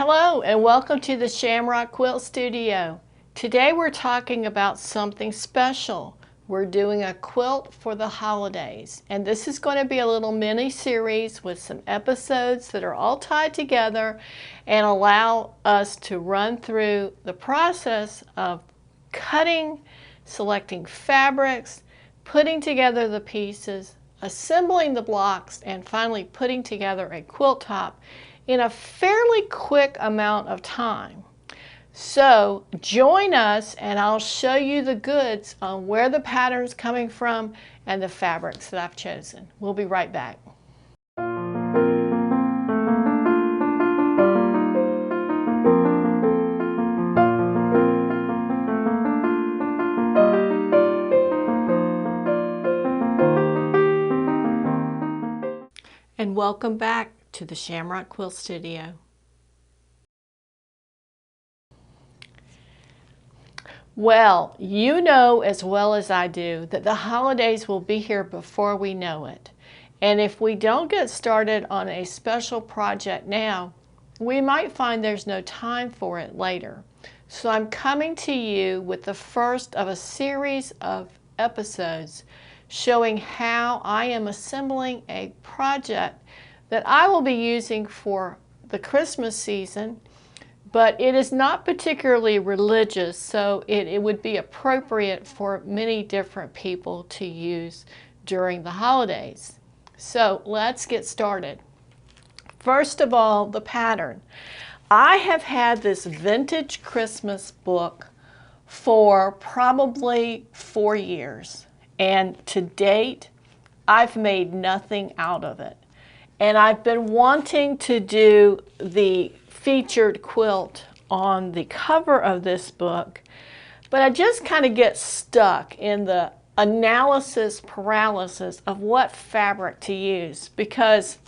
Hello and welcome to the Shamrock Quilt Studio. Today we're talking about something special. We're doing a quilt for the holidays, and this is going to be a little mini series with some episodes that are all tied together and allow us to run through the process of cutting, selecting fabrics, putting together the pieces, assembling the blocks, and finally putting together a quilt top in a fairly quick amount of time. So join us and I'll show you the goods on where the pattern's coming from and the fabrics that I've chosen. We'll be right back. And welcome back to the Shamrock Quilt Studio. Well, you know as well as I do that the holidays will be here before we know it. And if we don't get started on a special project now, we might find there's no time for it later. So I'm coming to you with the first of a series of episodes showing how I am assembling a project that I will be using for the Christmas season, but it is not particularly religious, so it would be appropriate for many different people to use during the holidays. So let's get started. First of all, the pattern. I have had this vintage Christmas book for probably 4 years, and to date, I've made nothing out of it. And I've been wanting to do the featured quilt on the cover of this book, but I just kind of get stuck in the analysis paralysis of what fabric to use, because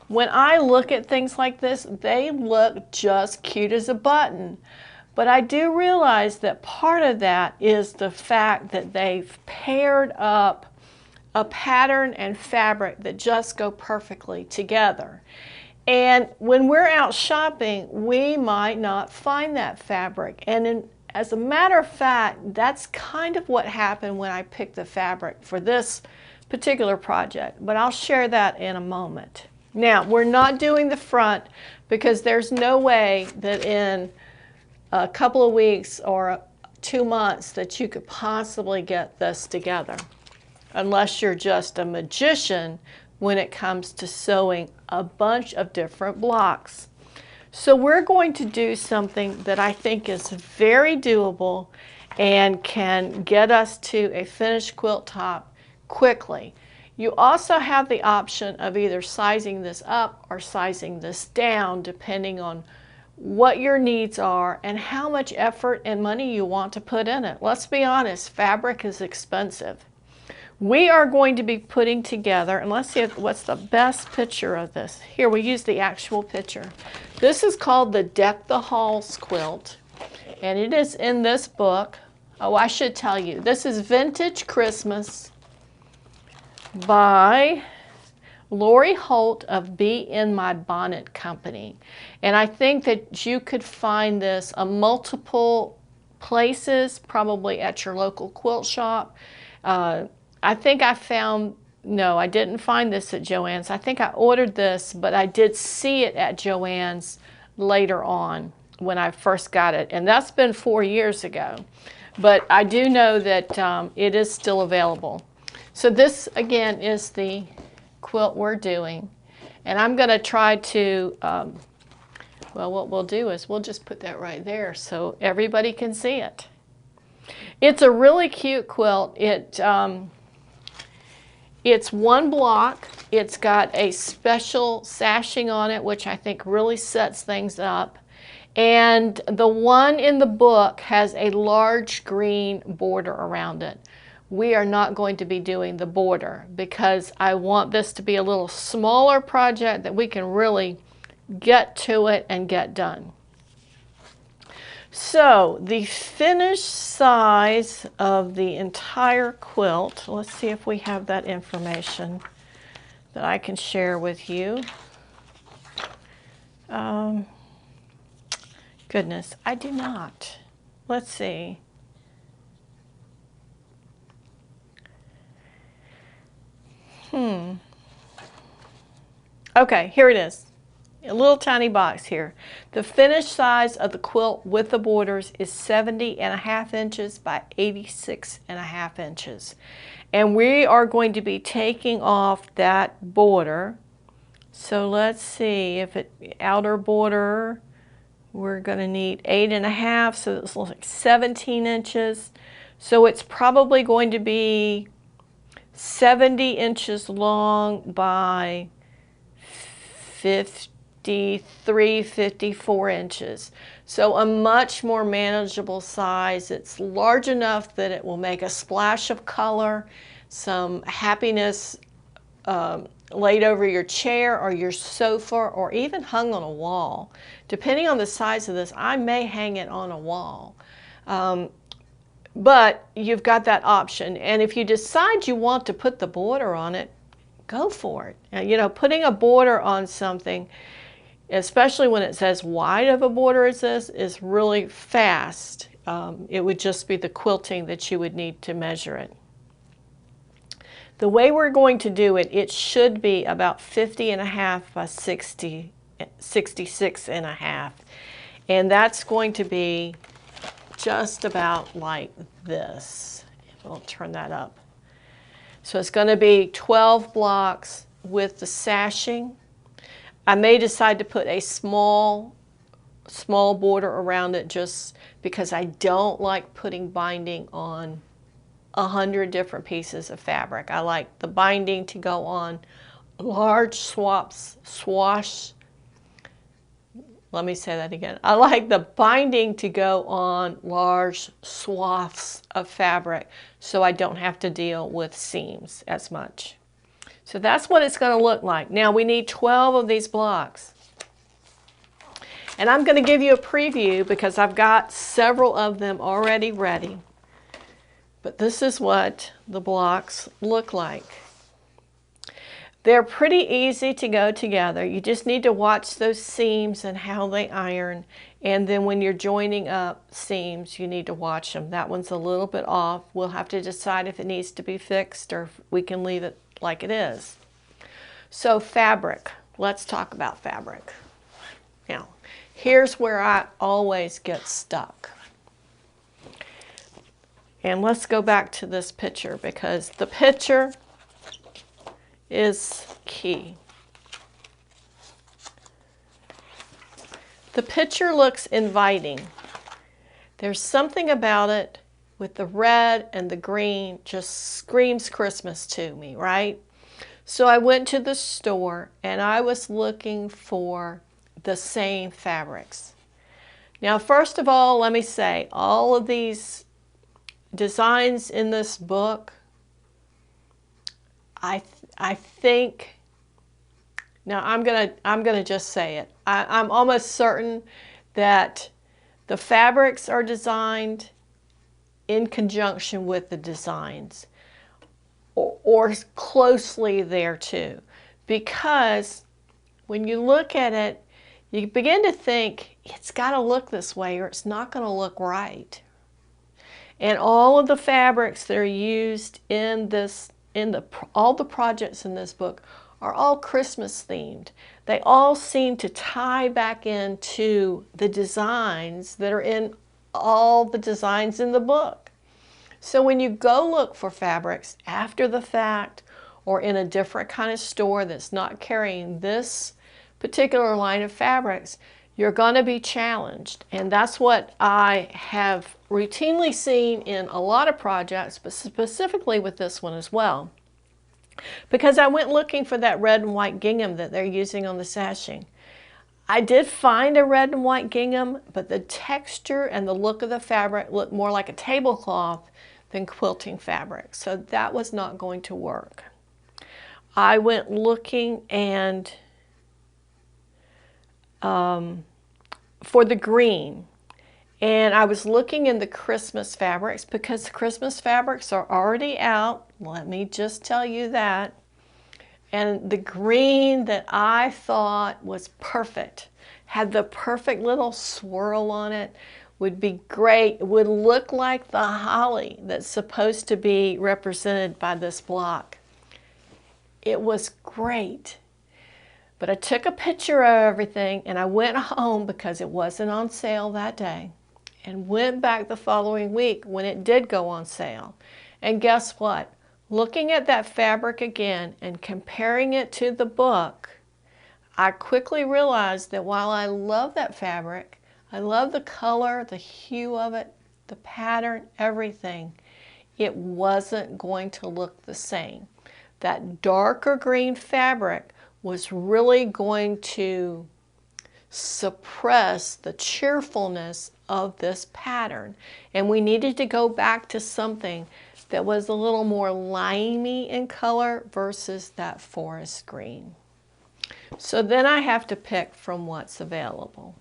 when I look at things like this, they look just cute as a button. But I do realize that part of that is the fact that they've paired up a pattern and fabric that just go perfectly together. And when we're out shopping, we might not find that fabric. And as a matter of fact, that's kind of what happened when I picked the fabric for this particular project. But I'll share that in a moment. Now, we're not doing the front because there's no way that in a couple of weeks or 2 months that you could possibly get this together, unless you're just a magician when it comes to sewing a bunch of different blocks. So we're going to do something that I think is very doable and can get us to a finished quilt top quickly. You also have the option of either sizing this up or sizing this down, depending on what your needs are and how much effort and money you want to put in it. Let's be honest, fabric is expensive. We are going to be putting together, and let's see what's the best picture of this. Here, we use the actual picture. This is called the Deck the Halls quilt, and it is in this book. Oh, I should tell you, this is Vintage Christmas by Lori Holt of Bee in My Bonnet Company. And I think that you could find this multiple places, probably at your local quilt shop. I think I found, no, I didn't find this at Joann's. I think I ordered this, but I did see it at Joann's later on when I first got it. And that's been 4 years ago. But I do know that it is still available. So this, again, is the quilt we're doing. And I'm going to try to, well, what we'll do is we'll just put that right there so everybody can see it. It's a really cute quilt. It's one block. It's got a special sashing on it, which I think really sets things up. And the one in the book has a large green border around it. We are not going to be doing the border because I want this to be a little smaller project that we can really get to it and get done. So the finished size of the entire quilt, let's see if we have that information that I can share with you. Goodness, I do not. Let's see. Okay, here it is. A little tiny box here. The finished size of the quilt with the borders is 70.5 inches by 86.5 inches. And we are going to be taking off that border. So let's see, if it outer border, we're going to need 8.5, so it's like 17 inches. So it's probably going to be 70 inches long by 53, 54 inches. So a much more manageable size. It's large enough that it will make a splash of color, some happiness laid over your chair or your sofa, or even hung on a wall. Depending on the size of this, I may hang it on a wall. But you've got that option. And if you decide you want to put the border on it, go for it. You know, putting a border on something, especially when it's as wide of a border as this, is really fast. It would just be the quilting that you would need to measure it. The way we're going to do it, it should be about 50.5 by 66.5. And that's going to be just about like this. We'll turn that up. So it's going to be 12 blocks with the sashing. I may decide to put a small border around it just because I don't like putting binding on 100 different pieces of fabric. I like the binding to go on large swaths. Let me say that again. I like the binding to go on large swaths of fabric so I don't have to deal with seams as much. So that's what it's going to look like. Now we need 12 of these blocks. And I'm going to give you a preview because I've got several of them already ready. But this is what the blocks look like. They're pretty easy to go together. You just need to watch those seams and how they iron. And then when you're joining up seams, you need to watch them. That one's a little bit off. We'll have to decide if it needs to be fixed or if we can leave it like it is. So fabric. Let's talk about fabric. Now, here's where I always get stuck. And let's go back to this picture because the picture is key. The picture looks inviting. There's something about it with the red and the green just screams Christmas to me, right? So I went to the store and I was looking for the same fabrics. Now, first of all, let me say, all of these designs in this book, I think, now I'm gonna just say it. I'm almost certain that the fabrics are designed in conjunction with the designs, or closely there too, because when you look at it, you begin to think it's got to look this way or it's not going to look right. And all of the fabrics that are used in all the projects in this book are all Christmas themed. They all seem to tie back into the designs that are in all the designs in the book. So when you go look for fabrics after the fact or in a different kind of store that's not carrying this particular line of fabrics, you're going to be challenged. And that's what I have routinely seen in a lot of projects, but specifically with this one as well. Because I went looking for that red and white gingham that they're using on the sashing. I did find a red and white gingham, but the texture and the look of the fabric looked more like a tablecloth than quilting fabric. So that was not going to work. I went looking and for the green, and I was looking in the Christmas fabrics because the Christmas fabrics are already out. Let me just tell you that. And the green that I thought was perfect had the perfect little swirl on it, would be great. It would look like the holly that's supposed to be represented by this block. It was great. But I took a picture of everything and I went home because it wasn't on sale that day, and went back the following week when it did go on sale. And guess what? Looking at that fabric again and comparing it to the book, I quickly realized that while I love that fabric, I love the color, the hue of it, the pattern, everything, it wasn't going to look the same. That darker green fabric was really going to suppress the cheerfulness of this pattern. And we needed to go back to something that was a little more limey in color versus that forest green. So then I have to pick from what's available.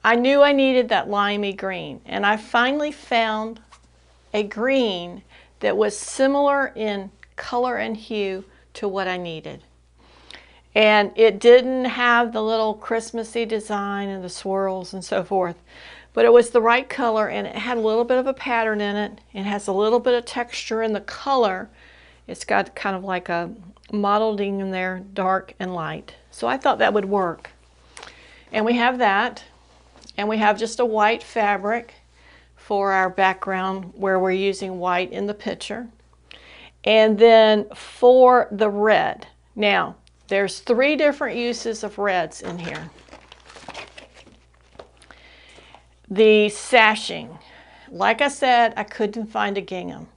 I knew I needed that limey green, and I finally found a green that was similar in color and hue to what I needed. And it didn't have the little Christmassy design and the swirls and so forth, but it was the right color, and it had a little bit of a pattern in it. It has a little bit of texture in the color. It's got kind of like a mottling in there, dark and light. So I thought that would work. And we have that, and we have just a white fabric for our background where we're using white in the picture. And then for the red, now there's 3 different uses of reds in here. The sashing, like I said, I couldn't find a gingham.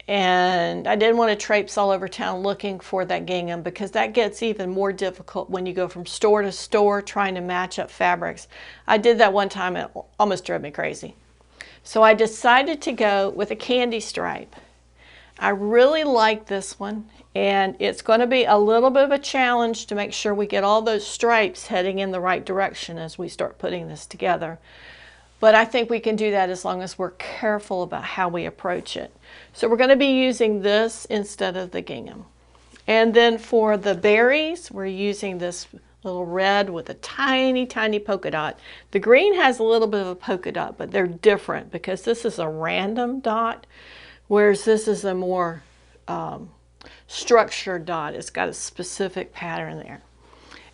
And I didn't want to traipse all over town looking for that gingham, because that gets even more difficult when you go from store to store trying to match up fabrics. I did that one time and it almost drove me crazy. So I decided to go with a candy stripe. I really like this one, and it's going to be a little bit of a challenge to make sure we get all those stripes heading in the right direction as we start putting this together. But I think we can do that as long as we're careful about how we approach it. So we're going to be using this instead of the gingham. And then for the berries, we're using this little red with a tiny, tiny polka dot. The green has a little bit of a polka dot, but they're different because this is a random dot, whereas this is a more structured dot. It's got a specific pattern there.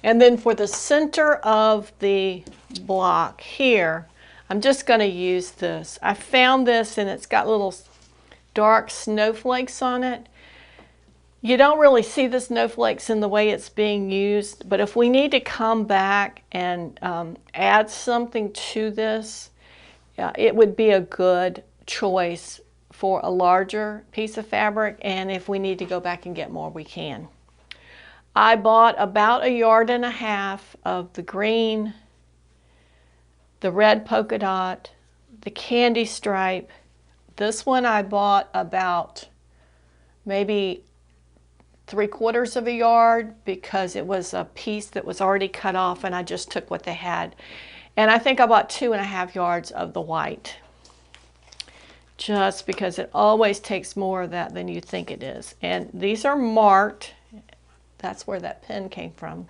And then for the center of the block here, I'm just going to use this. I found this and it's got little dark snowflakes on it. You don't really see the snowflakes in the way it's being used, but if we need to come back and add something to this, it would be a good choice for a larger piece of fabric, and if we need to go back and get more, we can. I bought about 1.5 yards of the green, the red polka dot, the candy stripe. This one I bought about maybe 3/4 yard because it was a piece that was already cut off and I just took what they had. And I think I bought 2.5 yards of the white, just because it always takes more of that than you think it is. And these are marked. That's where that pen came from.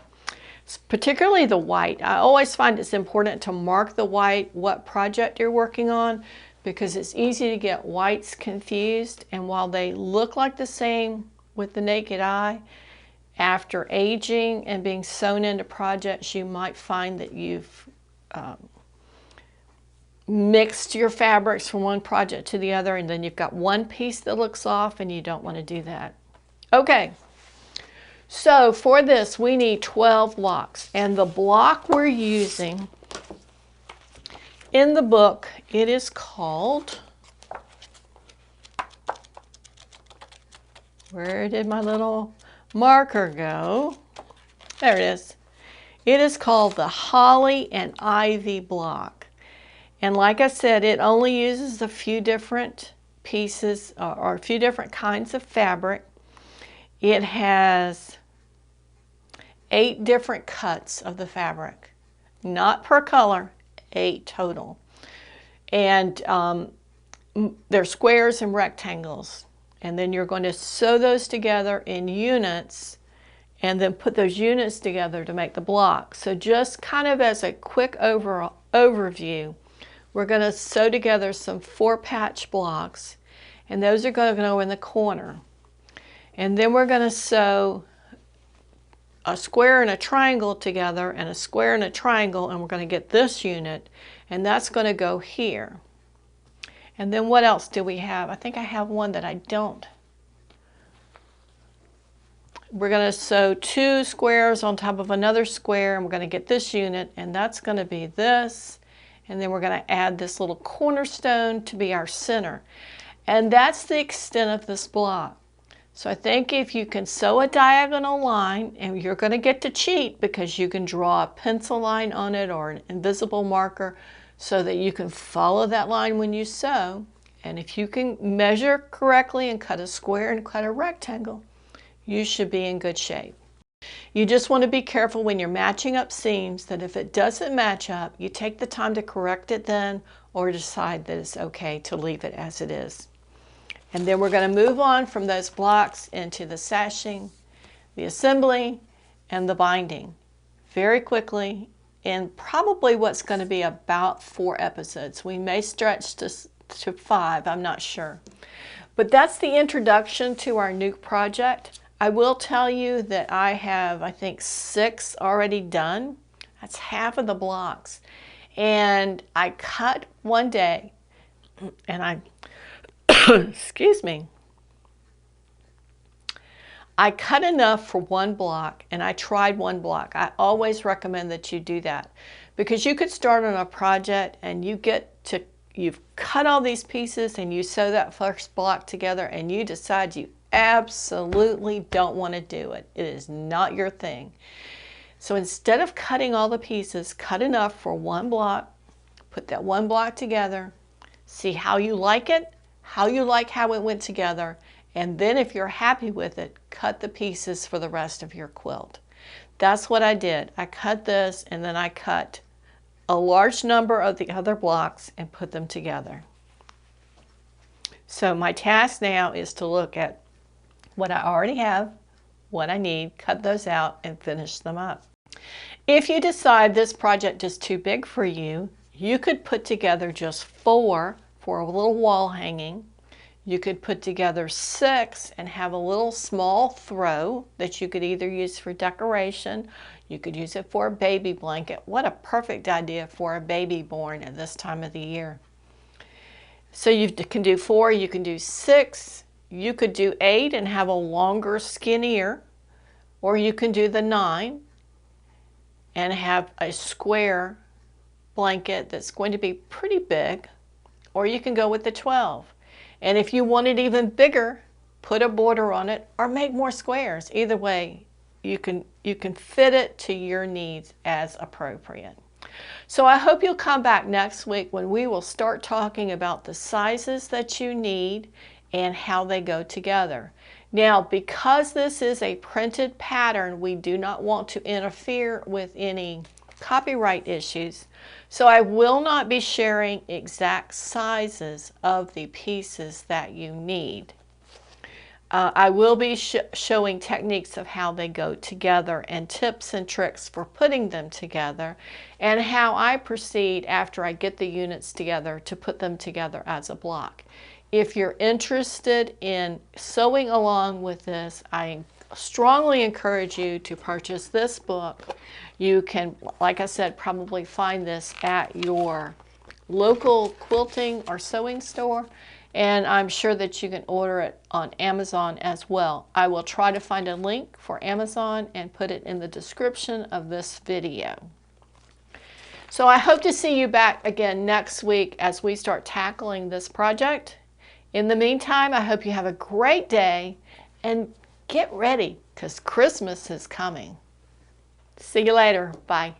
Particularly the white. I always find it's important to mark the white, what project you're working on, because it's easy to get whites confused. And while they look like the same with the naked eye, after aging and being sewn into projects, you might find that you've mixed your fabrics from one project to the other, and then you've got one piece that looks off, and you don't want to do that. Okay. So for this, we need 12 blocks, and the block we're using in the book, it is called, where did my little marker go? There it is. It is called the Holly and Ivy block. And like I said, it only uses a few different pieces or a few different kinds of fabric. It has 8 different cuts of the fabric, not per color, 8 total. And they're squares and rectangles. And then you're going to sew those together in units and then put those units together to make the block. So just kind of as a quick overview, we're going to sew together some 4-patch blocks, and those are going to go in the corner. And then we're going to sew a square and a triangle together, and a square and a triangle, and we're going to get this unit, and that's going to go here. And then what else do we have? I think I have one that I don't. We're going to sew 2 squares on top of another square, and we're going to get this unit, and that's going to be this. And then we're going to add this little cornerstone to be our center. And that's the extent of this block. So I think if you can sew a diagonal line, and you're going to get to cheat because you can draw a pencil line on it or an invisible marker so that you can follow that line when you sew. And if you can measure correctly and cut a square and cut a rectangle, you should be in good shape. You just want to be careful when you're matching up seams that if it doesn't match up, you take the time to correct it then, or decide that it's okay to leave it as it is. And then we're going to move on from those blocks into the sashing, the assembly, and the binding very quickly in probably what's going to be about 4 episodes. We may stretch to 5, I'm not sure. But that's the introduction to our new project. I will tell you that I have, I think, 6 already done. That's half of the blocks. And I cut one day, and I, excuse me, I cut enough for 1 block, and I tried 1 block. I always recommend that you do that, because you could start on a project and you've cut all these pieces and you sew that first block together and you decide you absolutely don't want to do it. It is not your thing. So instead of cutting all the pieces, cut enough for 1 block, put that 1 block together, see how you like it, how you like how it went together, and then if you're happy with it, cut the pieces for the rest of your quilt. That's what I did. I cut this, and then I cut a large number of the other blocks and put them together. So my task now is to look at what I already have, what I need, cut those out, and finish them up. If you decide this project is too big for you, you could put together just 4 for a little wall hanging. You could put together 6 and have a little small throw that you could either use for decoration. You could use it for a baby blanket. What a perfect idea for a baby born at this time of the year. So you can do 4, you can do 6, you could do 8 and have a longer, skinnier, or you can do the 9 and have a square blanket that's going to be pretty big, or you can go with the 12. And if you want it even bigger, put a border on it or make more squares. Either way, you can fit it to your needs as appropriate. So I hope you'll come back next week when we will start talking about the sizes that you need and how they go together. Now, because this is a printed pattern, we do not want to interfere with any copyright issues. So I will not be sharing exact sizes of the pieces that you need. I will be showing techniques of how they go together and tips and tricks for putting them together, and how I proceed after I get the units together to put them together as a block. If you're interested in sewing along with this, I strongly encourage you to purchase this book. You can, like I said, probably find this at your local quilting or sewing store, and I'm sure that you can order it on Amazon as well. I will try to find a link for Amazon and put it in the description of this video. So I hope to see you back again next week as we start tackling this project. In the meantime, I hope you have a great day and get ready because Christmas is coming. See you later. Bye.